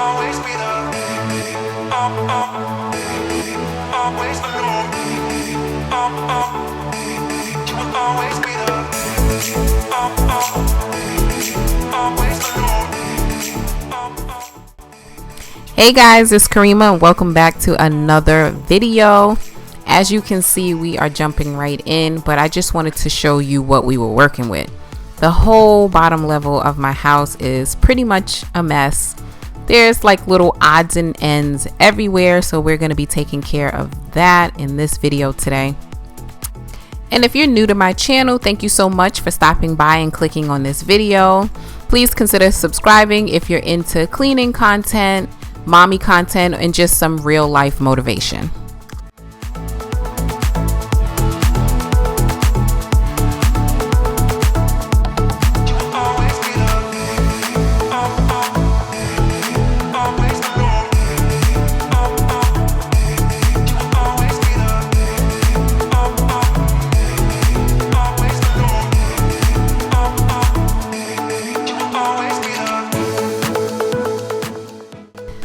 always be there. Always alone. You will always be there. Always alone. Hey guys, it's Kerima and welcome back to another video. As you can see, we are jumping right in, but I just wanted to show you what we were working with. The whole bottom level of my house is pretty much a mess. There's like little odds and ends everywhere, so we're going to be taking care of that in this video today. And if you're new to my channel, thank you so much for stopping by and clicking on this video. Please consider subscribing if you're into cleaning content, mommy content, and just some real life motivation.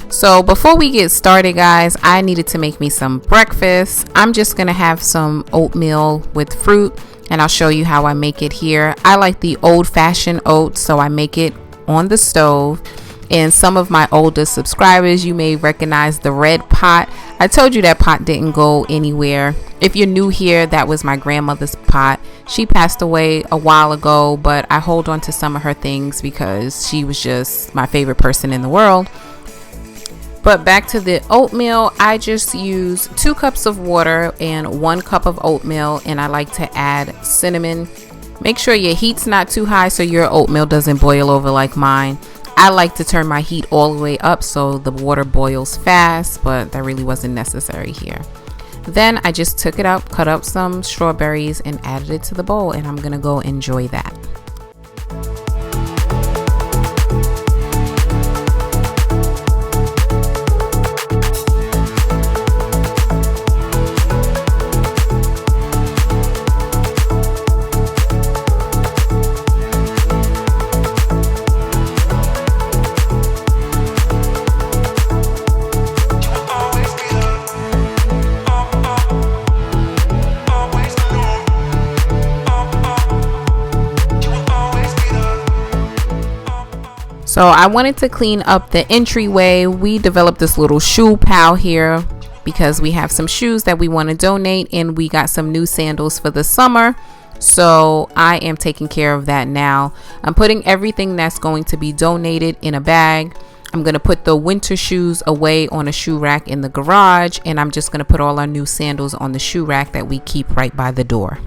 So before we get started, guys, I needed to make me some breakfast. I'm just gonna have some oatmeal with fruit, and I'll show you how I make it here. I like the old-fashioned oats, so I make it on the stove. And some of my older subscribers, you may recognize the red pot. I told you that pot didn't go anywhere. If you're new here, that was my grandmother's pot. She passed away a while ago, but I hold on to some of her things because she was just my favorite person in the world. But back to the oatmeal, I just use 2 cups of water and 1 cup of oatmeal, and I like to add cinnamon. Make sure your heat's not too high so your oatmeal doesn't boil over like mine. I like to turn my heat all the way up so the water boils fast, but that really wasn't necessary here. Then I just took it up, cut up some strawberries, and added it to the bowl, and I'm gonna go enjoy that. So I wanted to clean up the entryway. We developed this little shoe pile here because we have some shoes that we want to donate, and we got some new sandals for the summer. So I am taking care of that now. I'm putting everything that's going to be donated in a bag. I'm going to put the winter shoes away on a shoe rack in the garage, and I'm just going to put all our new sandals on the shoe rack that we keep right by the door.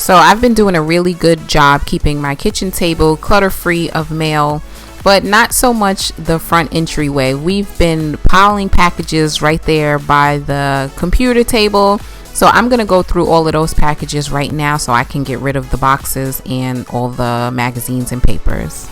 So I've been doing a really good job keeping my kitchen table clutter-free of mail, but not so much the front entryway. We've been piling packages right there by the computer table. So I'm going to go through all of those packages right now so I can get rid of the boxes and all the magazines and papers.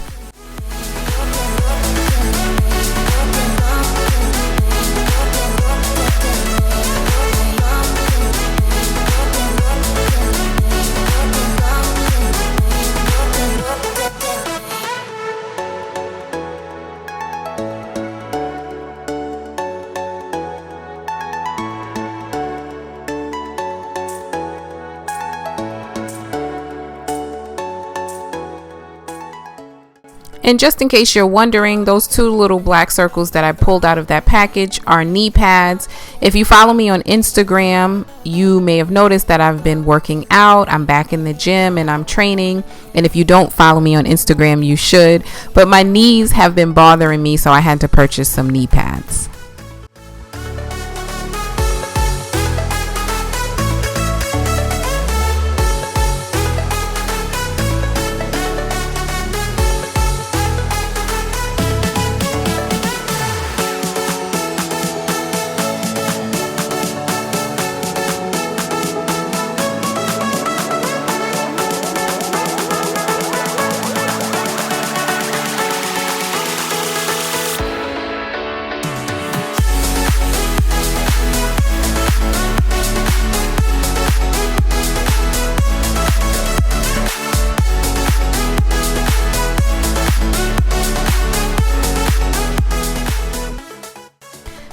And just in case you're wondering, those two little black circles that I pulled out of that package are knee pads. If you follow me on Instagram, you may have noticed that I've been working out. I'm back in the gym and I'm training. And if you don't follow me on Instagram, you should. But my knees have been bothering me, so I had to purchase some knee pads.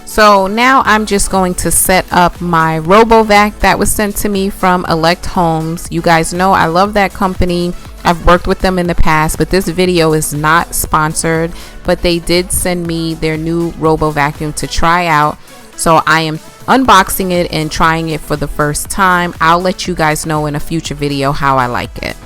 So now I'm just going to set up my RoboVac that was sent to me from Elect Homes. You guys know I love that company. I've worked with them in the past, but this video is not sponsored, but they did send me their new RoboVacuum to try out. So I am unboxing it and trying it for the first time. I'll let you guys know in a future video how I like it.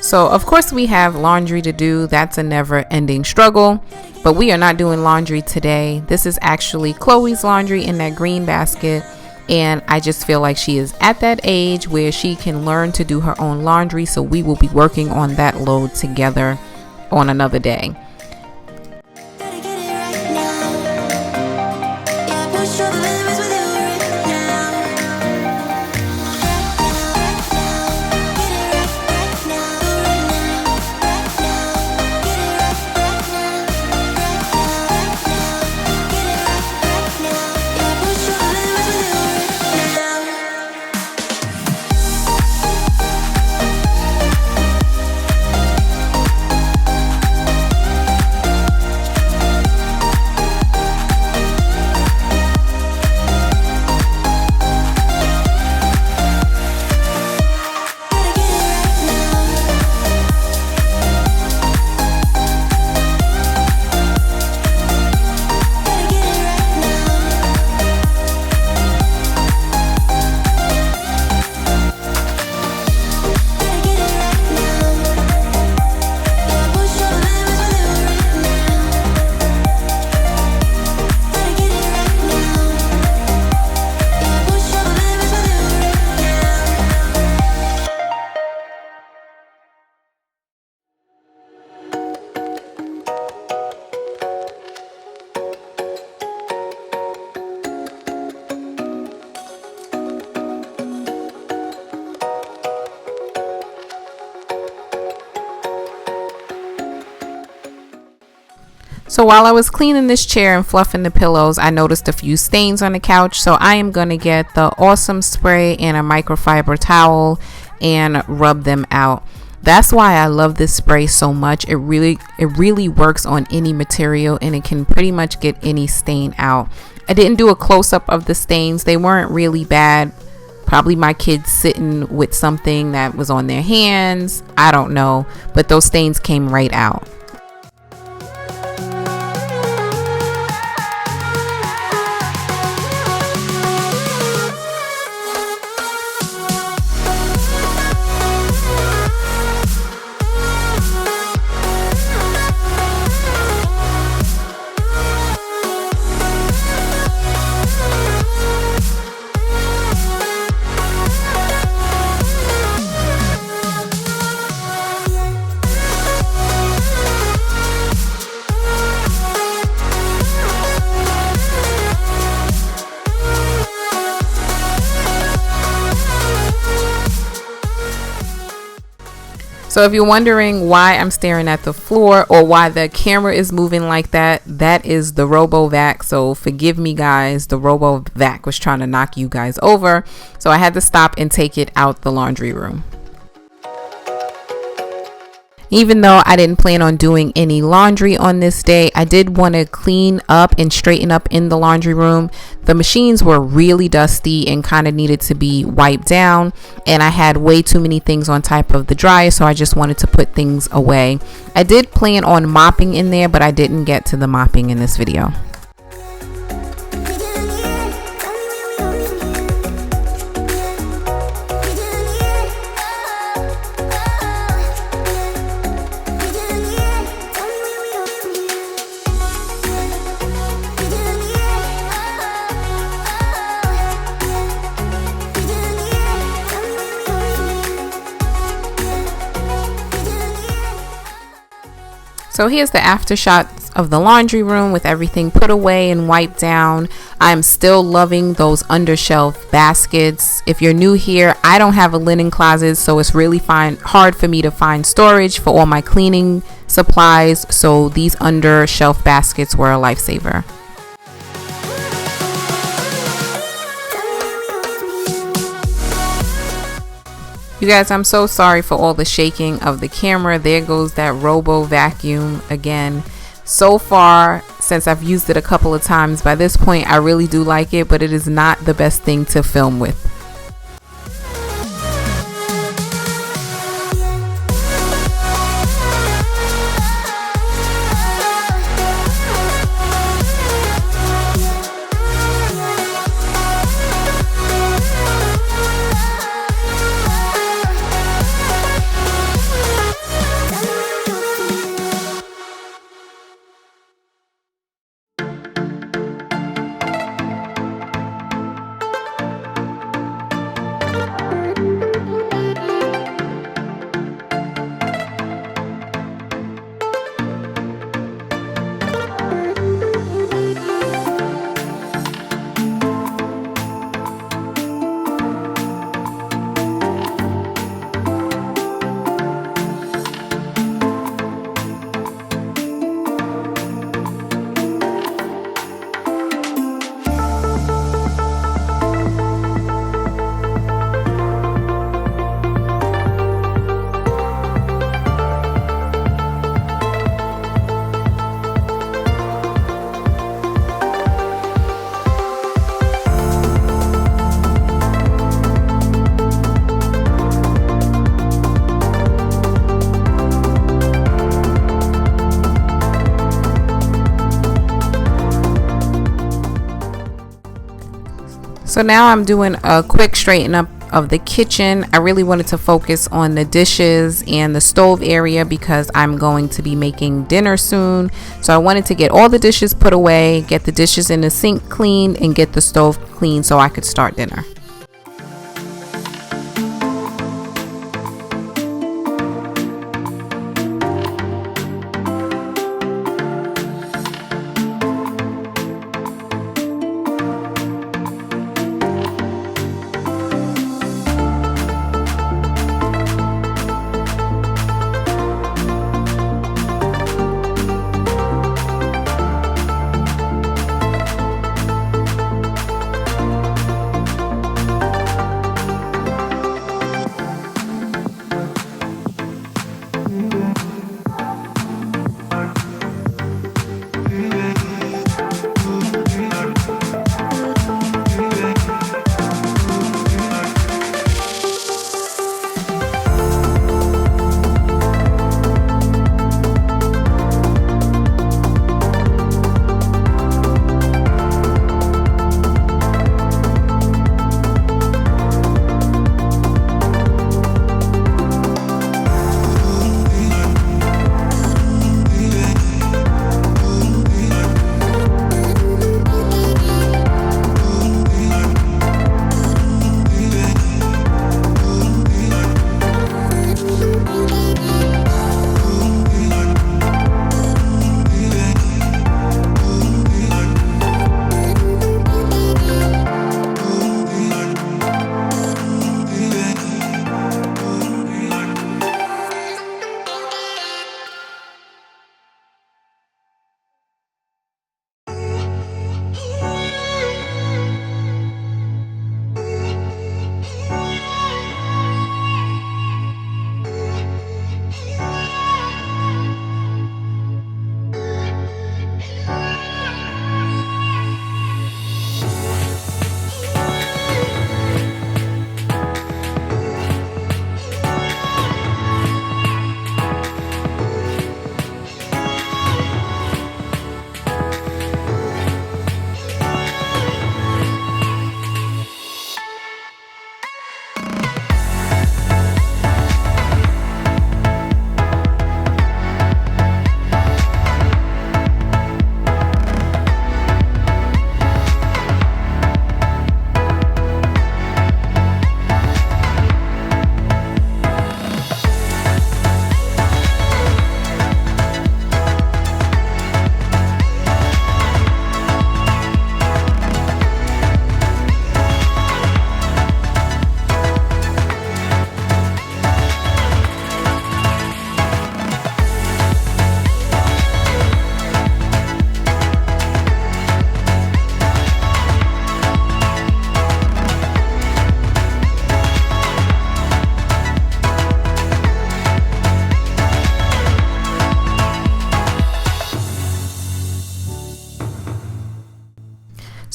So of course we have laundry to do. That's a never-ending struggle, but we are not doing laundry today. This is actually Chloe's laundry in that green basket, and I just feel like she is at that age where she can learn to do her own laundry, so we will be working on that load together on another day. So while I was cleaning this chair and fluffing the pillows, I noticed a few stains on the couch. So I am going to get the Awesome spray and a microfiber towel and rub them out. That's why I love this spray so much. It really works on any material, and it can pretty much get any stain out. I didn't do a close-up of the stains. They weren't really bad. Probably my kids sitting with something that was on their hands. I don't know, but those stains came right out. So if you're wondering why I'm staring at the floor or why the camera is moving like that, that is the RoboVac. So forgive me guys, the RoboVac was trying to knock you guys over. So I had to stop and take it out the laundry room. Even though I didn't plan on doing any laundry on this day, I did want to clean up and straighten up in the laundry room. The machines were really dusty and kind of needed to be wiped down, and I had way too many things on top of the dryer, so I just wanted to put things away. I did plan on mopping in there, but I didn't get to the mopping in this video. So here's the after shots of the laundry room with everything put away and wiped down. I'm still loving those undershelf baskets. If you're new here, I don't have a linen closet, so it's really hard for me to find storage for all my cleaning supplies. So these undershelf baskets were a lifesaver. You guys, I'm so sorry for all the shaking of the camera. There goes that Robo Vacuum again. So far, since I've used it a couple of times, by this point I really do like it, but it is not the best thing to film with. So now I'm doing a quick straighten up of the kitchen. I really wanted to focus on the dishes and the stove area because I'm going to be making dinner soon. So I wanted to get all the dishes put away, get the dishes in the sink cleaned, and get the stove clean so I could start dinner.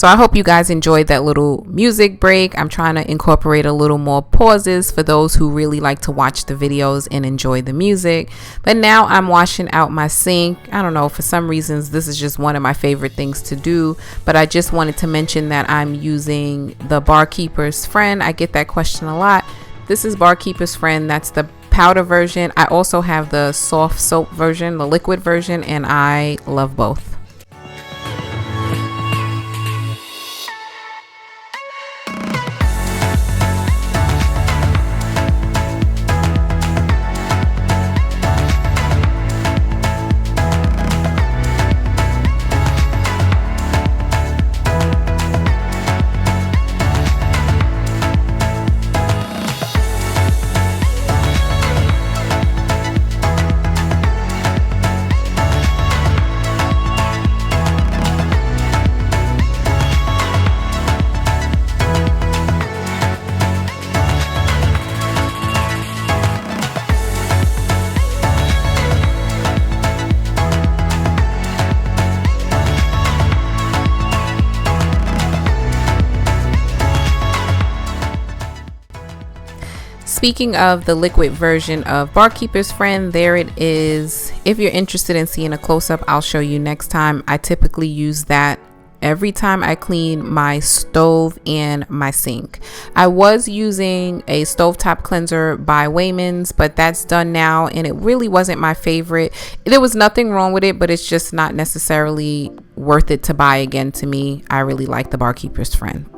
So I hope you guys enjoyed that little music break. I'm trying to incorporate a little more pauses for those who really like to watch the videos and enjoy the music. But now I'm washing out my sink. I don't know, for some reasons this is just one of my favorite things to do, but I just wanted to mention that I'm using the Barkeeper's Friend. I get that question a lot. This is Barkeeper's Friend. That's the powder version. I also have the soft soap version, the liquid version, and I love both. Speaking of the liquid version of Barkeeper's Friend, there it is. If you're interested in seeing a close-up, I'll show you next time. I typically use that every time I clean my stove and my sink. I was using a stovetop cleanser by Wayman's, but that's done now, and it really wasn't my favorite. There was nothing wrong with it, but it's just not necessarily worth it to buy again to me. I really like the Barkeeper's Friend.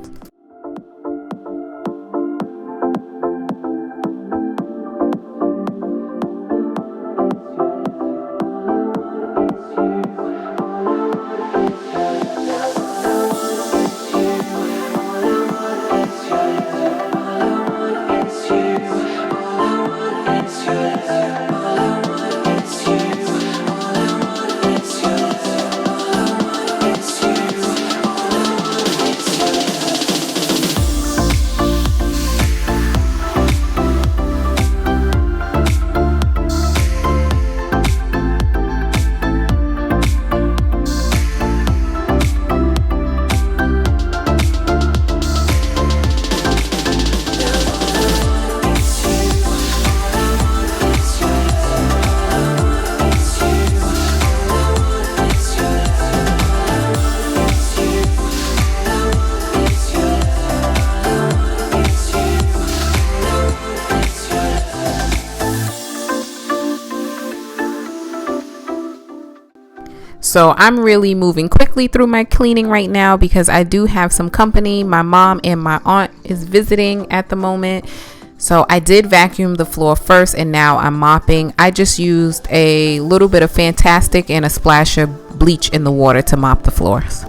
So I'm really moving quickly through my cleaning right now because I do have some company. My mom and my aunt is visiting at the moment. So I did vacuum the floor first and now I'm mopping. I just used a little bit of Fantastic and a splash of bleach in the water to mop the floors.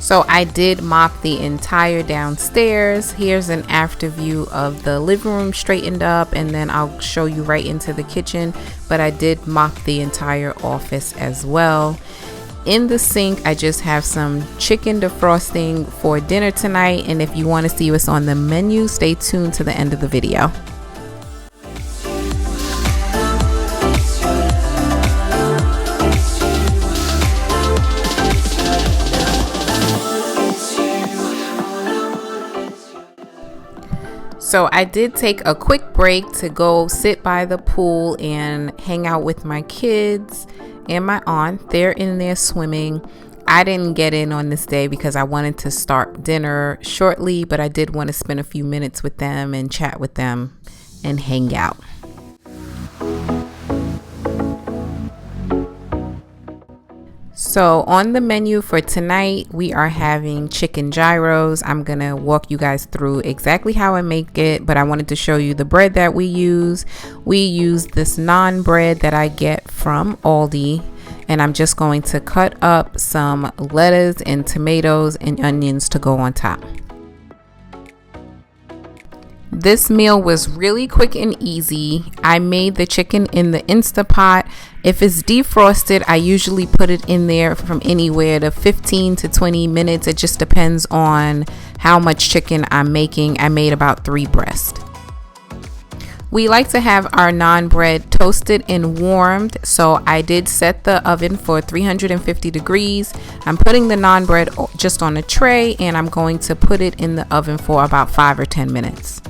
So I did mop the entire downstairs. Here's an after view of the living room straightened up, and then I'll show you right into the kitchen. But I did mop the entire office as well. In the sink, I just have some chicken defrosting for dinner tonight. And if you want to see what's on the menu, stay tuned to the end of the video. So I did take a quick break to go sit by the pool and hang out with my kids and my aunt. They're in there swimming. I didn't get in on this day because I wanted to start dinner shortly, but I did want to spend a few minutes with them and chat with them and hang out. So on the menu for tonight, we are having chicken gyros. I'm gonna walk you guys through exactly how I make it, but I wanted to show you the bread that we use. We use this naan bread that I get from Aldi, and I'm just going to cut up some lettuce and tomatoes and onions to go on top. This meal was really quick and easy. I made the chicken in the Instapot. If it's defrosted, I usually put it in there from anywhere to 15 to 20 minutes. It just depends on how much chicken I'm making. I made about 3 breasts. We like to have our naan bread toasted and warmed, so I did set the oven for 350 degrees. I'm putting the naan bread just on a tray, and I'm going to put it in the oven for about 5 or 10 minutes.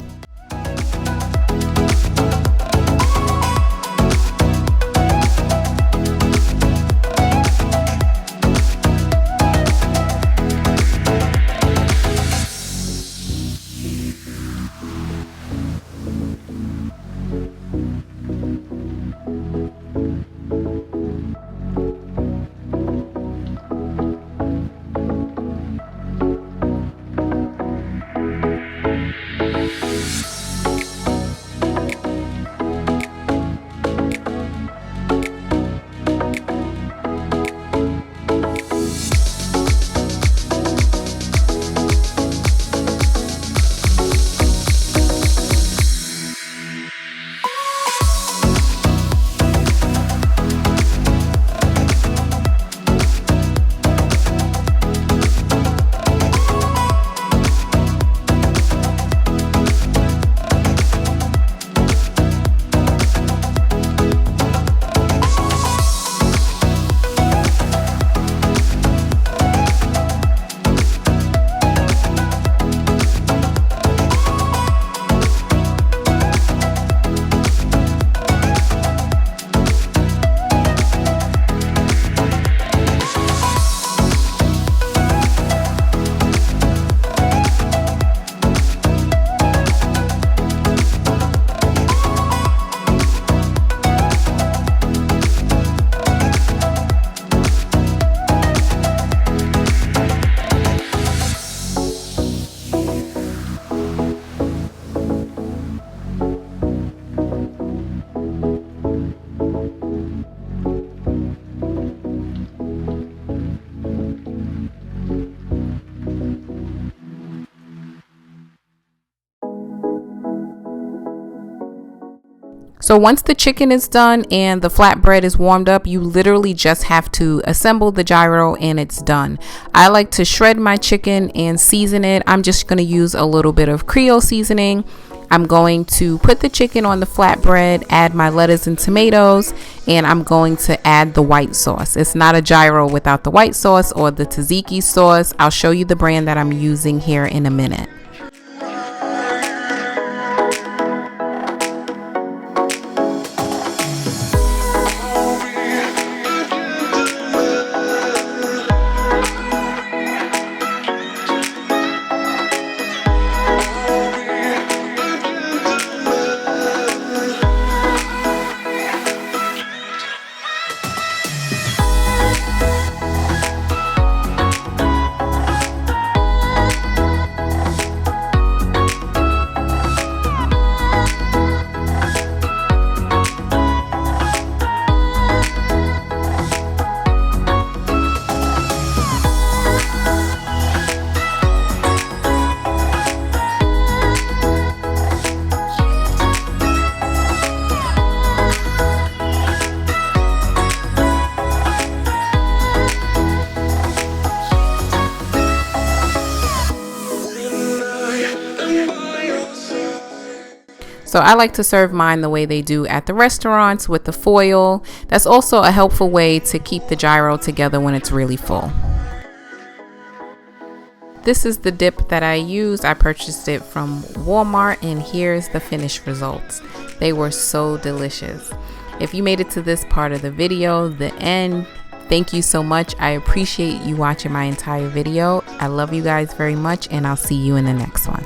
So once the chicken is done and the flatbread is warmed up, you literally just have to assemble the gyro and it's done. I like to shred my chicken and season it. I'm just going to use a little bit of Creole seasoning. I'm going to put the chicken on the flatbread, add my lettuce and tomatoes, and I'm going to add the white sauce. It's not a gyro without the white sauce or the tzatziki sauce. I'll show you the brand that I'm using here in a minute. So I like to serve mine the way they do at the restaurants with the foil. That's also a helpful way to keep the gyro together when it's really full. This is the dip that I used. I purchased it from Walmart, and here's the finished results. They were so delicious. If you made it to this part of the video, the end, thank you so much. I appreciate you watching my entire video. I love you guys very much, and I'll see you in the next one.